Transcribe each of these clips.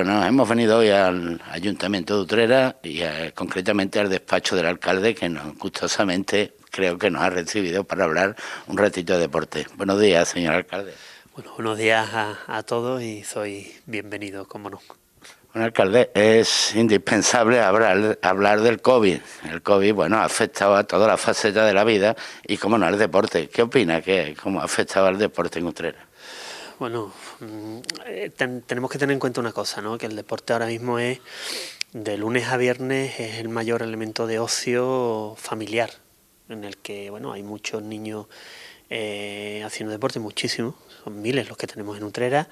Bueno, hemos venido hoy al Ayuntamiento de Utrera y concretamente al despacho del alcalde que gustosamente creo que nos ha recibido para hablar un ratito de deporte. Buenos días, señor alcalde. Bueno, buenos días a todos y soy bienvenido, cómo no. Bueno, alcalde, es indispensable hablar del COVID. El COVID, bueno, ha afectado a todas las facetas de la vida y, como no, al deporte. ¿Qué opina cómo ha afectado al deporte en Utrera? Bueno, tenemos que tener en cuenta una cosa, ¿no? Que el deporte ahora mismo es, de lunes a viernes, es el mayor elemento de ocio familiar, en el que, bueno, hay muchos niños haciendo deporte, muchísimos, son miles los que tenemos en Utrera,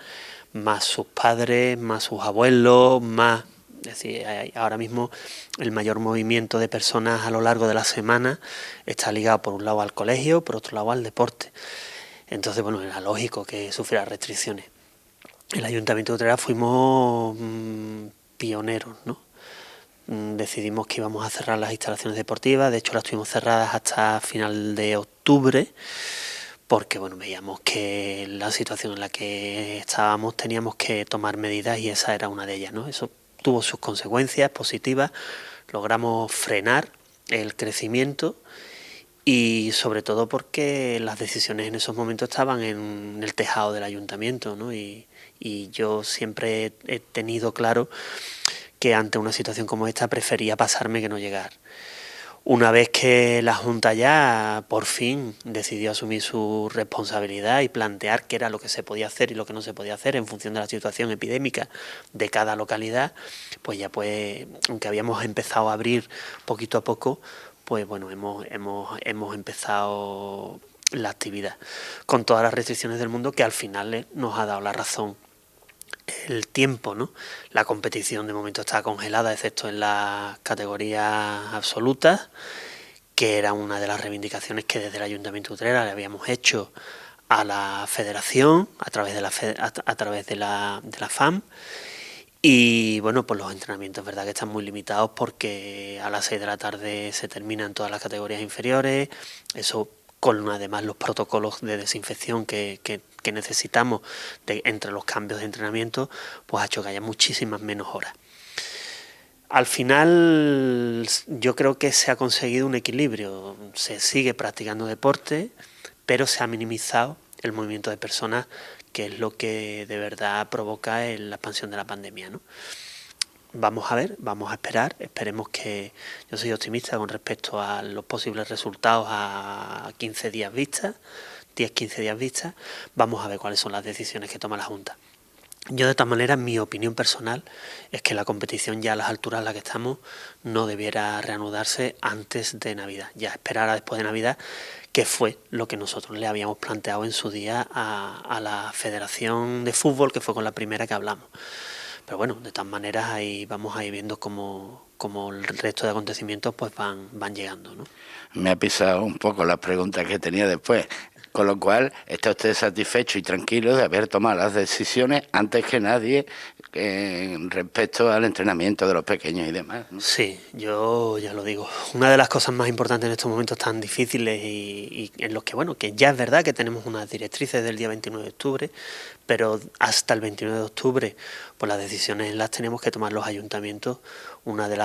más sus padres, más sus abuelos, más... Es decir, ahora mismo el mayor movimiento de personas a lo largo de la semana está ligado por un lado al colegio, por otro lado al deporte. Entonces, bueno, era lógico que sufriera restricciones. El Ayuntamiento de Utrera fuimos pioneros, ¿no? Decidimos que íbamos a cerrar las instalaciones deportivas, de hecho las tuvimos cerradas hasta final de octubre, porque bueno, veíamos que la situación en la que estábamos teníamos que tomar medidas y esa era una de ellas, ¿no? Eso tuvo sus consecuencias positivas, logramos frenar el crecimiento y sobre todo porque las decisiones en esos momentos estaban en el tejado del ayuntamiento, ¿no? Y yo siempre he tenido claro que ante una situación como esta prefería pasarme que no llegar. Una vez que la Junta ya por fin decidió asumir su responsabilidad y plantear qué era lo que se podía hacer y lo que no se podía hacer en función de la situación epidémica de cada localidad, pues ya aunque habíamos empezado a abrir poquito a poco, pues bueno, hemos empezado la actividad con todas las restricciones del mundo que al final nos ha dado la razón el tiempo, ¿no? La competición de momento está congelada, excepto en las categorías absolutas, que era una de las reivindicaciones que desde el Ayuntamiento de Utrera le habíamos hecho a la Federación a través de la FAM. Y bueno, pues los entrenamientos, verdad que están muy limitados porque a las 6 de la tarde se terminan todas las categorías inferiores, eso con además los protocolos de desinfección que necesitamos entre los cambios de entrenamiento, pues ha hecho que haya muchísimas menos horas. Al final yo creo que se ha conseguido un equilibrio, se sigue practicando deporte, pero se ha minimizado el movimiento de personas, que es lo que de verdad provoca la expansión de la pandemia, ¿no? Vamos a ver, vamos a esperar, esperemos que... Yo soy optimista con respecto a los posibles resultados a 15 días vista, 10-15 días vista, vamos a ver cuáles son las decisiones que toma la Junta. Yo de todas maneras, mi opinión personal es que la competición ya a las alturas en las que estamos no debiera reanudarse antes de Navidad, ya esperar a después de Navidad, que fue lo que nosotros le habíamos planteado en su día a la Federación de Fútbol, que fue con la primera que hablamos. Pero bueno, de todas maneras ahí vamos a ir viendo cómo el resto de acontecimientos pues van llegando, ¿no? Me ha pisado un poco las preguntas que tenía después. Con lo cual, ¿está usted satisfecho y tranquilo de haber tomado las decisiones antes que nadie respecto al entrenamiento de los pequeños y demás, ¿no? Sí, yo ya lo digo. Una de las cosas más importantes en estos momentos tan difíciles y en los que, bueno, que ya es verdad que tenemos unas directrices del día 29 de octubre, pero hasta el 29 de octubre, pues las decisiones las teníamos que tomar los ayuntamientos. Una de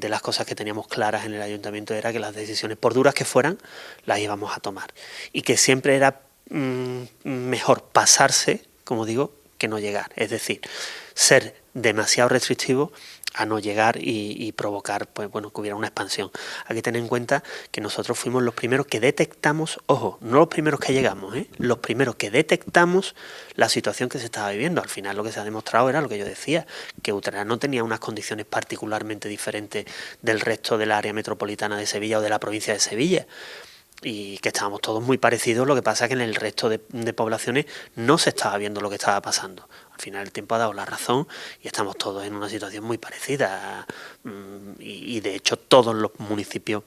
las cosas que teníamos claras en el ayuntamiento era que las decisiones, por duras que fueran, las íbamos a tomar. Y que siempre era mejor pasarse, como digo, que no llegar. Es decir, ser demasiado restrictivo a no llegar y provocar, pues bueno, que hubiera una expansión. Hay que tener en cuenta que nosotros fuimos los primeros que detectamos, ojo, no los primeros que llegamos, los primeros que detectamos la situación que se estaba viviendo. Al final lo que se ha demostrado era lo que yo decía, que Utrera no tenía unas condiciones particularmente diferentes del resto del área metropolitana de Sevilla o de la provincia de Sevilla, y que estábamos todos muy parecidos, lo que pasa es que en el resto de poblaciones no se estaba viendo lo que estaba pasando. Al final el tiempo ha dado la razón y estamos todos en una situación muy parecida, y de hecho todos los municipios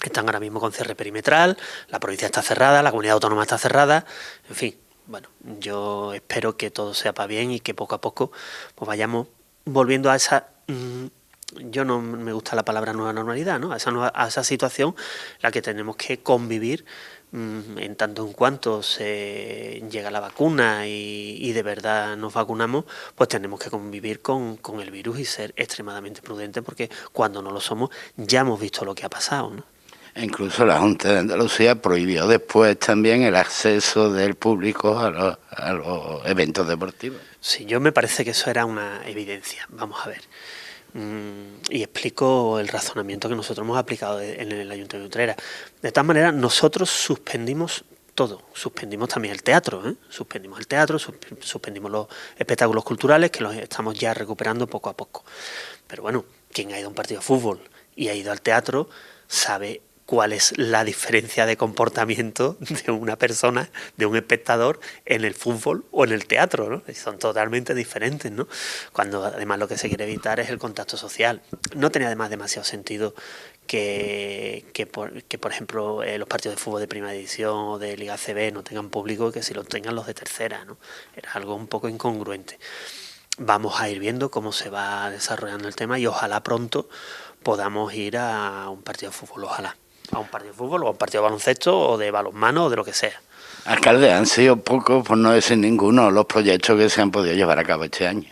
están ahora mismo con cierre perimetral, la provincia está cerrada, la comunidad autónoma está cerrada, en fin, bueno, yo espero que todo sea para bien y que poco a poco pues vayamos volviendo a esa... yo no me gusta la palabra nueva normalidad, ¿no? A esa situación en la que tenemos que convivir en tanto en cuanto se llega la vacuna y de verdad nos vacunamos, pues tenemos que convivir con el virus y ser extremadamente prudentes, porque cuando no lo somos ya hemos visto lo que ha pasado, ¿no? Incluso la Junta de Andalucía prohibió después también el acceso del público a los eventos deportivos. Sí, yo me parece que eso era una evidencia. Vamos a ver. Y explico el razonamiento que nosotros hemos aplicado en el Ayuntamiento de Utrera. De todas maneras, nosotros suspendimos todo. Suspendimos también el teatro, ¿eh? Suspendimos el teatro, suspendimos los espectáculos culturales, que los estamos ya recuperando poco a poco. Pero bueno, quien ha ido a un partido de fútbol y ha ido al teatro sabe cuál es la diferencia de comportamiento de una persona, de un espectador, en el fútbol o en el teatro, ¿no? Son totalmente diferentes, ¿no? Cuando además lo que se quiere evitar es el contacto social. No tenía además demasiado sentido que por ejemplo, los partidos de fútbol de primera división o de Liga CB no tengan público, que si lo tengan los de tercera, ¿no? Era algo un poco incongruente. Vamos a ir viendo cómo se va desarrollando el tema y ojalá pronto podamos ir a un partido de fútbol, ojalá. A un partido de fútbol o a un partido de baloncesto o de balonmano o de lo que sea. Alcalde, han sido pocos, por no decir ninguno, los proyectos que se han podido llevar a cabo este año.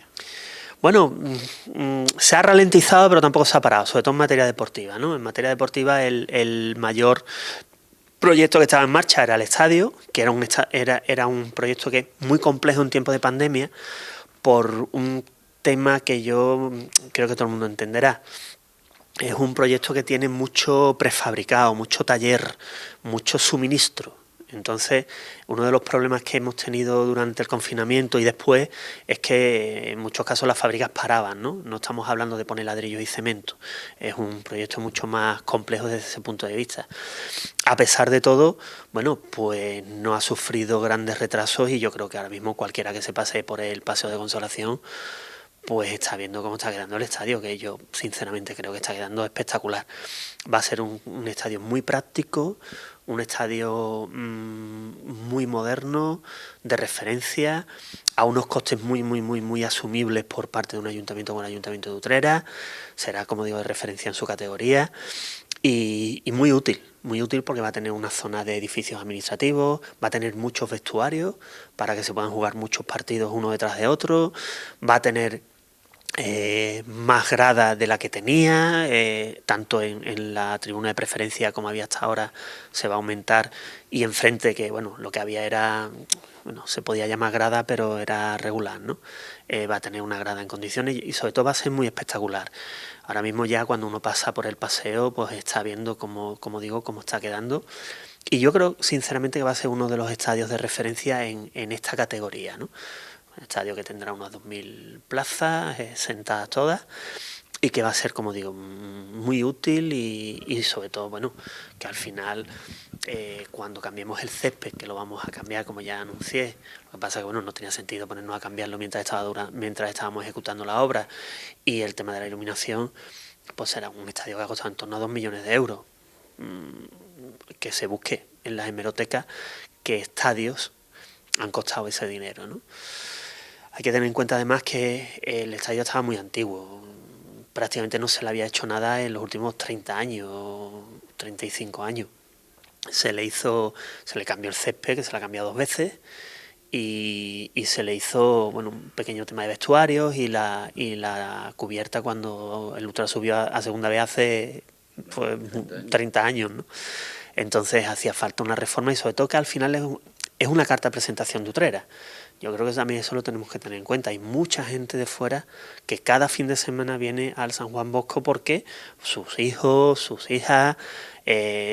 Bueno, se ha ralentizado, pero tampoco se ha parado, sobre todo en materia deportiva, ¿no? En materia deportiva el mayor proyecto que estaba en marcha era el estadio, que era un proyecto que muy complejo en tiempos de pandemia, por un tema que yo creo que todo el mundo entenderá. Es un proyecto que tiene mucho prefabricado, mucho taller, mucho suministro. Entonces, uno de los problemas que hemos tenido durante el confinamiento y después es que en muchos casos las fábricas paraban, ¿no? No estamos hablando de poner ladrillos y cemento. Es un proyecto mucho más complejo desde ese punto de vista. A pesar de todo, bueno, pues no ha sufrido grandes retrasos y yo creo que ahora mismo cualquiera que se pase por el Paseo de Consolación pues está viendo cómo está quedando el estadio, que yo sinceramente creo que está quedando espectacular. Va a ser un estadio muy práctico, un estadio muy moderno, de referencia, a unos costes muy asumibles por parte de un ayuntamiento como el Ayuntamiento de Utrera. Será, como digo, de referencia en su categoría y muy útil porque va a tener una zona de edificios administrativos, va a tener muchos vestuarios para que se puedan jugar muchos partidos uno detrás de otro, va a tener más grada de la que tenía, tanto en la tribuna de preferencia como había hasta ahora se va a aumentar, y enfrente, que bueno, lo que había era, bueno, se podía llamar grada pero era regular, ¿no? Va a tener una grada en condiciones y sobre todo va a ser muy espectacular. Ahora mismo ya cuando uno pasa por el paseo pues está viendo como digo, cómo está quedando, y yo creo sinceramente que va a ser uno de los estadios de referencia en esta categoría, ¿no? Un estadio que tendrá unas 2000 plazas, sentadas todas, y que va a ser, como digo, muy útil y sobre todo, bueno, que al final, cuando cambiemos el césped, que lo vamos a cambiar, como ya anuncié, lo que pasa es que, bueno, no tenía sentido ponernos a cambiarlo mientras estábamos ejecutando la obra, y el tema de la iluminación, pues será un estadio que ha costado en torno a 2 millones de euros. Que se busque en las hemerotecas qué estadios han costado ese dinero, ¿no? Hay que tener en cuenta además que el estadio estaba muy antiguo, prácticamente no se le había hecho nada en los últimos 30 años, 35 años. Se le cambió el césped, que se le ha cambiado 2 veces, y se le hizo, bueno, un pequeño tema de vestuarios y la cubierta cuando el Ultra subió a segunda vez hace 30 años, ¿no? Entonces hacía falta una reforma y sobre todo que al final es una carta de presentación de Utrera. Yo creo que también eso lo tenemos que tener en cuenta. Hay mucha gente de fuera que cada fin de semana viene al San Juan Bosco porque sus hijos, sus hijas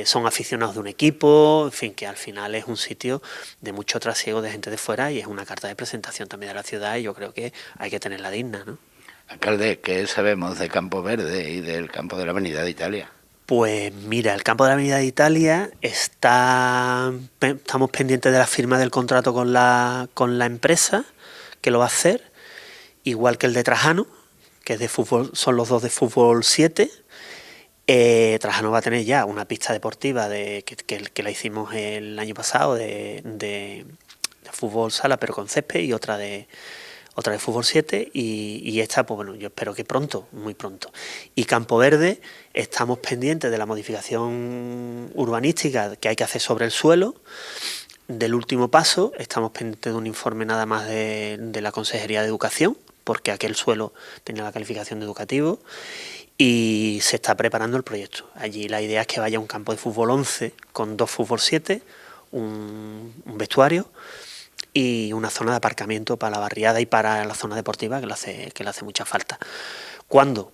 son aficionados de un equipo, en fin, que al final es un sitio de mucho trasiego de gente de fuera y es una carta de presentación también de la ciudad, y yo creo que hay que tenerla digna, ¿no? Alcalde, ¿qué sabemos de Campo Verde y del campo de la Avenida de Italia? Pues mira, el campo de la Avenida de Italia estamos pendientes de la firma del contrato con la empresa que lo va a hacer, igual que el de Trajano, que es de fútbol, son los dos de fútbol 7. Trajano va a tener ya una pista deportiva que la hicimos el año pasado de fútbol sala pero con césped, y otra de otra vez fútbol 7 y esta, pues bueno, yo espero que pronto, muy pronto. Y Campo Verde, estamos pendientes de la modificación urbanística que hay que hacer sobre el suelo. Del último paso, estamos pendientes de un informe nada más de la Consejería de Educación, porque aquel suelo tenía la calificación de educativo, y se está preparando el proyecto. Allí la idea es que vaya un campo de fútbol 11 con 2 fútbol 7, un vestuario y una zona de aparcamiento para la barriada y para la zona deportiva que le hace mucha falta. ¿Cuándo?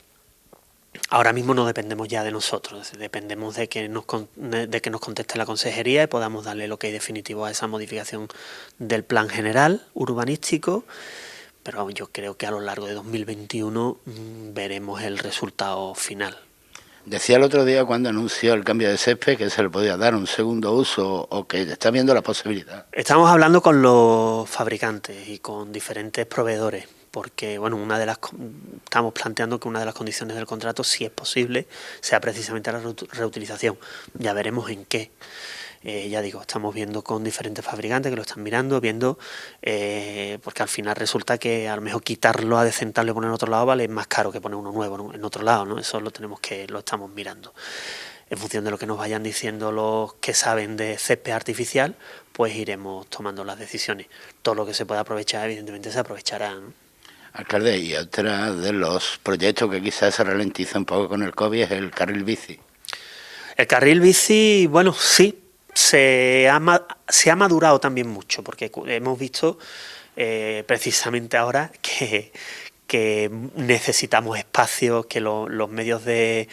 Ahora mismo no dependemos ya de nosotros, dependemos de que nos conteste la consejería y podamos darle el ok definitivo a esa modificación del plan general urbanístico, pero yo creo que a lo largo de 2021 veremos el resultado final. Decía el otro día cuando anunció el cambio de césped que se le podía dar un segundo uso o que está viendo la posibilidad. Estamos hablando con los fabricantes y con diferentes proveedores, porque bueno, estamos planteando que una de las condiciones del contrato, si es posible, sea precisamente la reutilización. Ya veremos en qué. Ya digo, estamos viendo con diferentes fabricantes que lo están mirando, porque al final resulta que a lo mejor quitarlo, adecentarlo y poner en otro lado vale más caro que poner uno nuevo, ¿no?, en otro lado, ¿no? Eso lo estamos mirando. En función de lo que nos vayan diciendo los que saben de césped artificial, pues iremos tomando las decisiones. Todo lo que se pueda aprovechar, evidentemente, se aprovechará, ¿no? Alcalde, y otra de los proyectos que quizás se ralentiza un poco con el COVID es el carril bici. El carril bici, bueno, sí, se ha madurado también mucho, porque hemos visto precisamente ahora que necesitamos espacios, que los medios de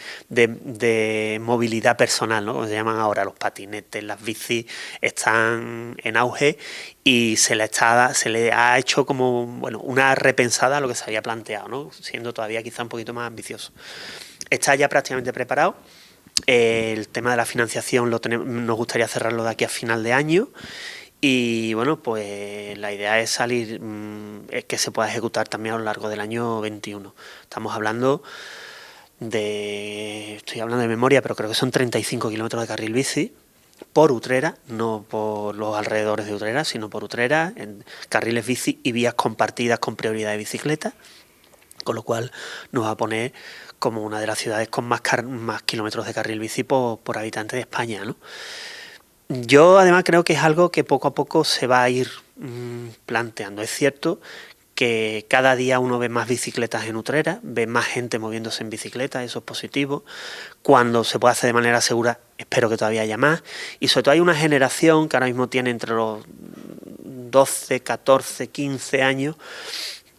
movilidad personal, ¿no?, como se llaman ahora, los patinetes, las bicis, están en auge y se le ha hecho como, bueno, una repensada a lo que se había planteado, ¿no?, siendo todavía quizá un poquito más ambicioso. Está ya prácticamente preparado. El tema de la financiación nos gustaría cerrarlo de aquí a final de año. Y bueno, pues la idea es que se pueda ejecutar también a lo largo del año 21. Estamos hablando estoy hablando de memoria, pero creo que son 35 kilómetros de carril bici por Utrera, no por los alrededores de Utrera, sino por Utrera, en carriles bici y vías compartidas con prioridad de bicicleta, con lo cual nos va a poner como una de las ciudades con más kilómetros de carril bici por habitante de España, ¿no? Yo además creo que es algo que poco a poco se va a ir planteando. Es cierto que cada día uno ve más bicicletas en Utrera, ve más gente moviéndose en bicicleta, eso es positivo. Cuando se puede hacer de manera segura, espero que todavía haya más. Y sobre todo hay una generación que ahora mismo tiene entre los 12, 14, 15 años,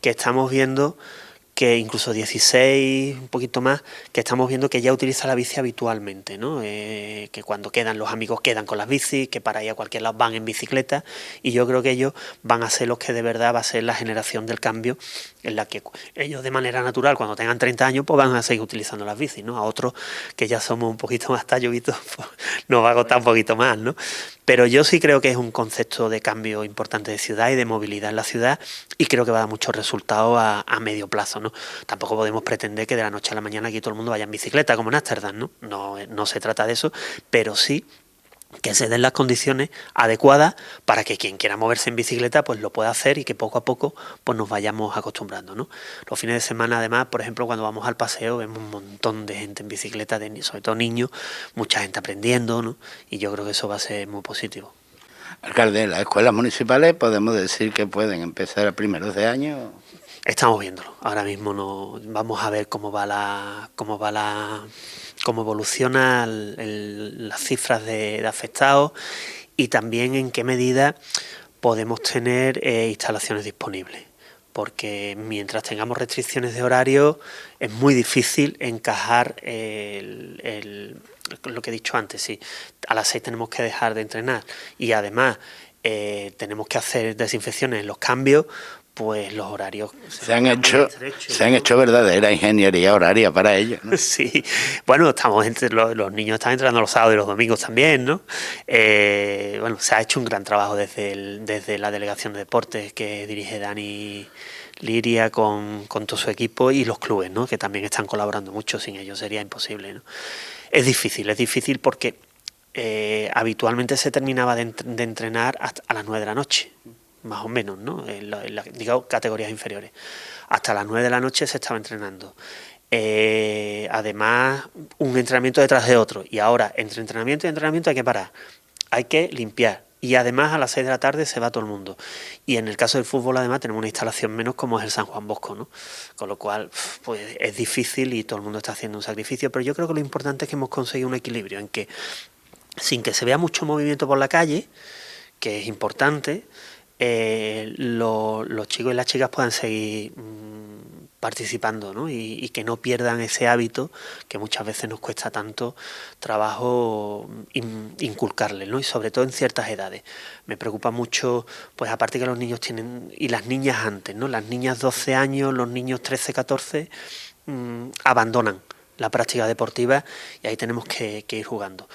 que estamos viendo que incluso 16, un poquito más, que estamos viendo que ya utiliza la bici habitualmente, ¿no? Que cuando quedan, los amigos quedan con las bicis, que para ir a cualquier lado van en bicicleta, y yo creo que ellos van a ser los que de verdad va a ser la generación del cambio, en la que ellos de manera natural, cuando tengan 30 años, pues van a seguir utilizando las bicis, ¿no? A otros que ya somos un poquito más tallubitos, pues nos va a costar un poquito más, ¿no? Pero yo sí creo que es un concepto de cambio importante de ciudad y de movilidad en la ciudad, y creo que va a dar muchos resultados a medio plazo, ¿no? Tampoco podemos pretender que de la noche a la mañana aquí todo el mundo vaya en bicicleta como en Ámsterdam, ¿no? No se trata de eso, pero sí que se den las condiciones adecuadas para que quien quiera moverse en bicicleta pues lo pueda hacer y que poco a poco pues nos vayamos acostumbrando, ¿no? Los fines de semana, además, por ejemplo, cuando vamos al paseo vemos un montón de gente en bicicleta, sobre todo niños, mucha gente aprendiendo, ¿no? Y yo creo que eso va a ser muy positivo. Alcalde, las escuelas municipales podemos decir que pueden empezar a primeros de año. Estamos viéndolo. Ahora mismo no vamos a ver cómo evolucionan las cifras de afectados y también en qué medida podemos tener instalaciones disponibles. Porque mientras tengamos restricciones de horario es muy difícil encajar lo que he dicho antes. Sí, a las 6 tenemos que dejar de entrenar y además tenemos que hacer desinfecciones en los cambios, pues los horarios se han hecho verdadera ingeniería horaria para ellos, ¿no? Sí, bueno, los niños están entrenando los sábados y los domingos también, ¿no? Bueno, se ha hecho un gran trabajo desde la Delegación de Deportes que dirige Dani Liria con todo su equipo y los clubes, ¿no?, que también están colaborando mucho. Sin ellos sería imposible, ¿no? Es difícil porque habitualmente se terminaba de entrenar hasta a las 9 de la noche. más o menos, ¿no? Digamos, categorías inferiores. Hasta las 9 de la noche se estaba entrenando. Además, un entrenamiento detrás de otro. Y ahora, entre entrenamiento y entrenamiento hay que parar. Hay que limpiar. Y además a las 6 de la tarde se va todo el mundo. Y en el caso del fútbol, además, tenemos una instalación menos como es el San Juan Bosco, ¿no? Con lo cual, pues es difícil y todo el mundo está haciendo un sacrificio. Pero yo creo que lo importante es que hemos conseguido un equilibrio en que, sin que se vea mucho movimiento por la calle, que es importante, los chicos y las chicas puedan seguir participando, ¿no? Y que no pierdan ese hábito que muchas veces nos cuesta tanto trabajo inculcarles, ¿no? Y sobre todo en ciertas edades. Me preocupa mucho, pues aparte que los niños tienen, y las niñas antes, ¿no? Las niñas 12 años, los niños 13, 14, abandonan la práctica deportiva y ahí tenemos que ir jugando.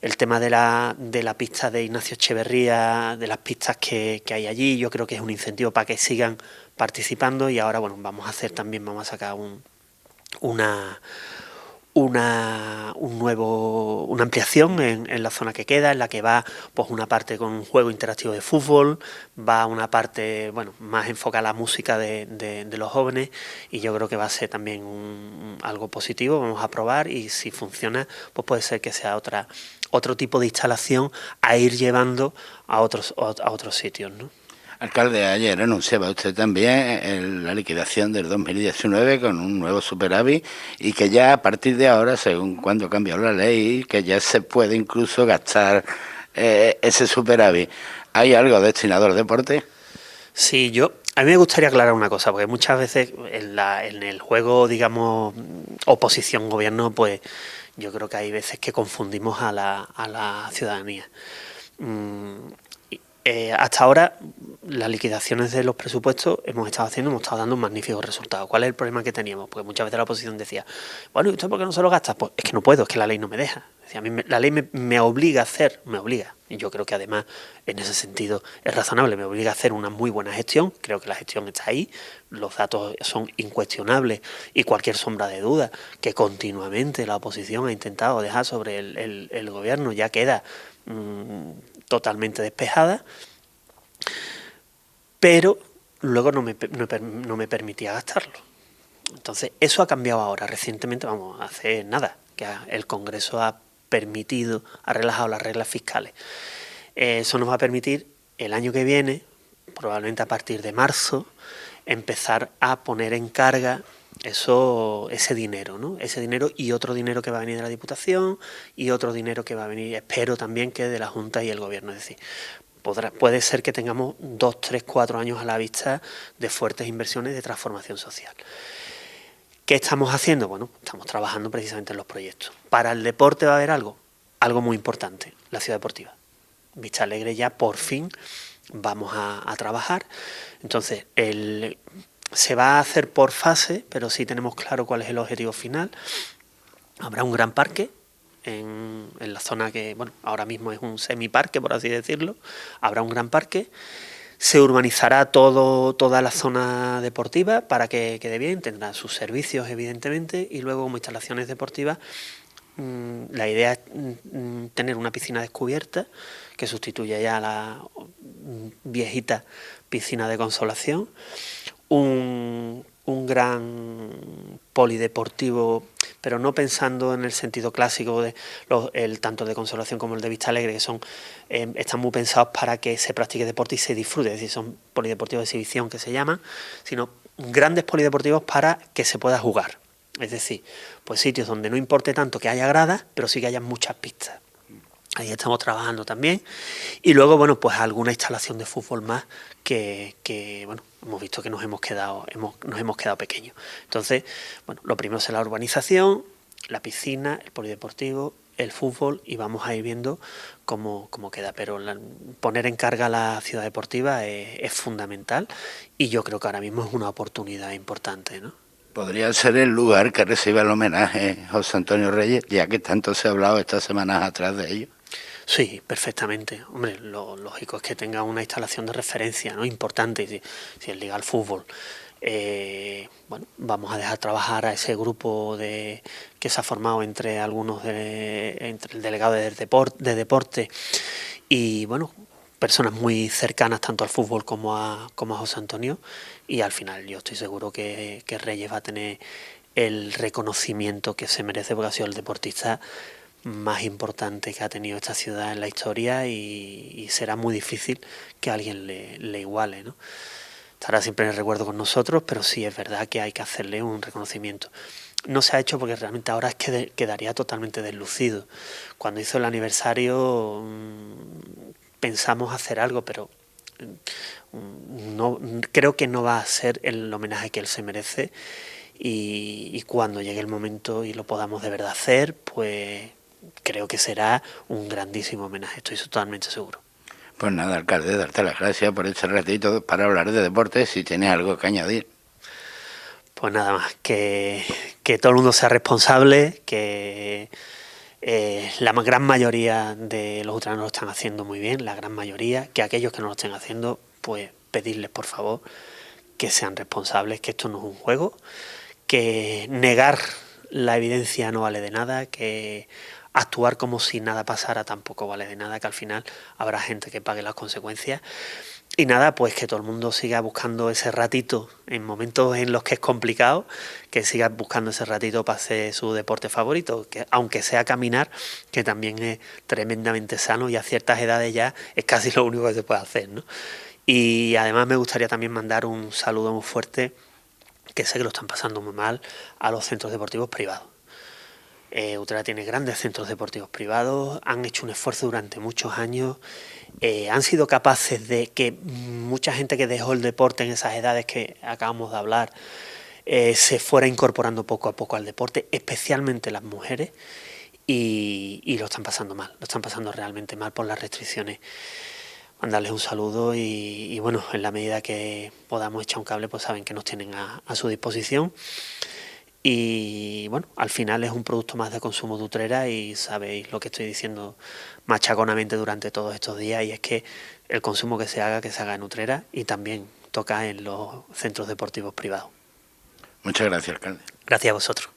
El tema de la pista de Ignacio Echeverría, de las pistas que hay allí, yo creo que es un incentivo para que sigan participando. Y ahora, bueno, vamos a sacar una ampliación en la zona que queda, en la que va pues una parte con un juego interactivo de fútbol, va una parte, bueno, más enfocada a la música de los jóvenes, y yo creo que va a ser también algo positivo. Vamos a probar y si funciona, pues puede ser que sea otro tipo de instalación a ir llevando a otros sitios, ¿no? Alcalde, ayer anunciaba usted también la liquidación del 2019 con un nuevo superávit y que ya a partir de ahora, según cuando cambió la ley, que ya se puede incluso gastar ese superávit. ¿Hay algo destinado al deporte? Sí, a mí me gustaría aclarar una cosa, porque muchas veces en el juego, digamos, oposición-gobierno, pues yo creo que hay veces que confundimos a la ciudadanía. Hasta ahora, las liquidaciones de los presupuestos hemos estado dando un magnífico resultado. ¿Cuál es el problema que teníamos? Porque muchas veces la oposición decía, bueno, ¿y usted por qué no se lo gasta? Pues es que no puedo, es que la ley no me deja. A mí la ley me obliga a hacer, y yo creo que además en ese sentido es razonable, me obliga a hacer una muy buena gestión. Creo que la gestión está ahí, los datos son incuestionables y cualquier sombra de duda que continuamente la oposición ha intentado dejar sobre el gobierno ya queda totalmente despejada, pero luego no me permitía gastarlo. Entonces eso ha cambiado ahora, recientemente, vamos, hace nada, que el Congreso ha relajado las reglas fiscales. Eso nos va a permitir el año que viene, probablemente a partir de marzo, empezar a poner en carga ese dinero, ¿no? Ese dinero y otro dinero que va a venir de la Diputación y otro dinero que va a venir, espero también, que de la Junta y el Gobierno. Es decir, puede ser que tengamos 2, 3, 4 años a la vista de fuertes inversiones de transformación social. ¿Qué estamos haciendo? Bueno, estamos trabajando precisamente en los proyectos. Para el deporte va a haber algo muy importante, la ciudad deportiva. Vista Alegre ya por fin vamos a trabajar. Entonces, se va a hacer por fase, pero sí tenemos claro cuál es el objetivo final. Habrá un gran parque en la zona que, bueno, ahora mismo es un semiparque, por así decirlo. Habrá un gran parque. Se urbanizará toda la zona deportiva para que quede bien, tendrá sus servicios evidentemente, y luego como instalaciones deportivas la idea es tener una piscina descubierta que sustituya ya a la viejita piscina de Consolación, un gran polideportivo, pero no pensando en el sentido clásico de tanto de Consolación como el de Vista Alegre, que están muy pensados para que se practique deporte y se disfrute, es decir, son polideportivos de exhibición que se llaman, sino grandes polideportivos para que se pueda jugar. Es decir, pues sitios donde no importe tanto que haya gradas, pero sí que haya muchas pistas. Ahí estamos trabajando también. Y luego, bueno, pues alguna instalación de fútbol más que bueno, hemos visto que nos hemos quedado pequeños. Entonces, bueno, lo primero es la urbanización, la piscina, el polideportivo, el fútbol, y vamos a ir viendo cómo queda. Pero poner en carga la ciudad deportiva es fundamental, y yo creo que ahora mismo es una oportunidad importante, ¿no? ¿Podría ser el lugar que reciba el homenaje José Antonio Reyes, ya que tanto se ha hablado estas semanas atrás de ello? Sí, perfectamente. Hombre, lo lógico es que tenga una instalación de referencia, ¿no? Importante, si es Liga al Fútbol. Bueno, vamos a dejar trabajar a ese grupo que se ha formado entre el delegado de deporte y, bueno, personas muy cercanas tanto al fútbol como a José Antonio, y al final yo estoy seguro que Reyes va a tener el reconocimiento que se merece, porque ha sido el deportista más importante que ha tenido esta ciudad en la historia, y será muy difícil que alguien le iguale, ¿no? Estará siempre en el recuerdo con nosotros, pero sí es verdad que hay que hacerle un reconocimiento. No se ha hecho porque realmente ahora es que quedaría totalmente deslucido. Cuando hizo el aniversario pensamos hacer algo, pero no, creo que no va a ser el homenaje que él se merece, y cuando llegue el momento y lo podamos de verdad hacer, pues creo que será un grandísimo homenaje, estoy totalmente seguro. Pues nada, alcalde, darte las gracias por este ratito para hablar de deportes, si tienes algo que añadir. Pues nada más, que todo el mundo sea responsable, que la gran mayoría de los utranos lo están haciendo muy bien, la gran mayoría, que aquellos que no lo estén haciendo, pues pedirles por favor que sean responsables, que esto no es un juego, que negar la evidencia no vale de nada, que actuar como si nada pasara tampoco vale de nada, que al final habrá gente que pague las consecuencias. Y nada, pues que todo el mundo siga buscando ese ratito en momentos en los que es complicado, que siga buscando ese ratito para hacer su deporte favorito, que aunque sea caminar, que también es tremendamente sano y a ciertas edades ya es casi lo único que se puede hacer, ¿no? Y además me gustaría también mandar un saludo muy fuerte, que sé que lo están pasando muy mal, a los centros deportivos privados. Utrera tiene grandes centros deportivos privados, han hecho un esfuerzo durante muchos años, han sido capaces de que mucha gente que dejó el deporte en esas edades que acabamos de hablar se fuera incorporando poco a poco al deporte, especialmente las mujeres, y lo están pasando mal, lo están pasando realmente mal por las restricciones. Mandarles un saludo y bueno, en la medida que podamos echar un cable, pues saben que nos tienen a su disposición. Y bueno, al final es un producto más de consumo de Utrera, y sabéis lo que estoy diciendo machaconamente durante todos estos días, y es que el consumo que se haga en Utrera, y también toca en los centros deportivos privados. Muchas gracias, alcalde. Gracias a vosotros.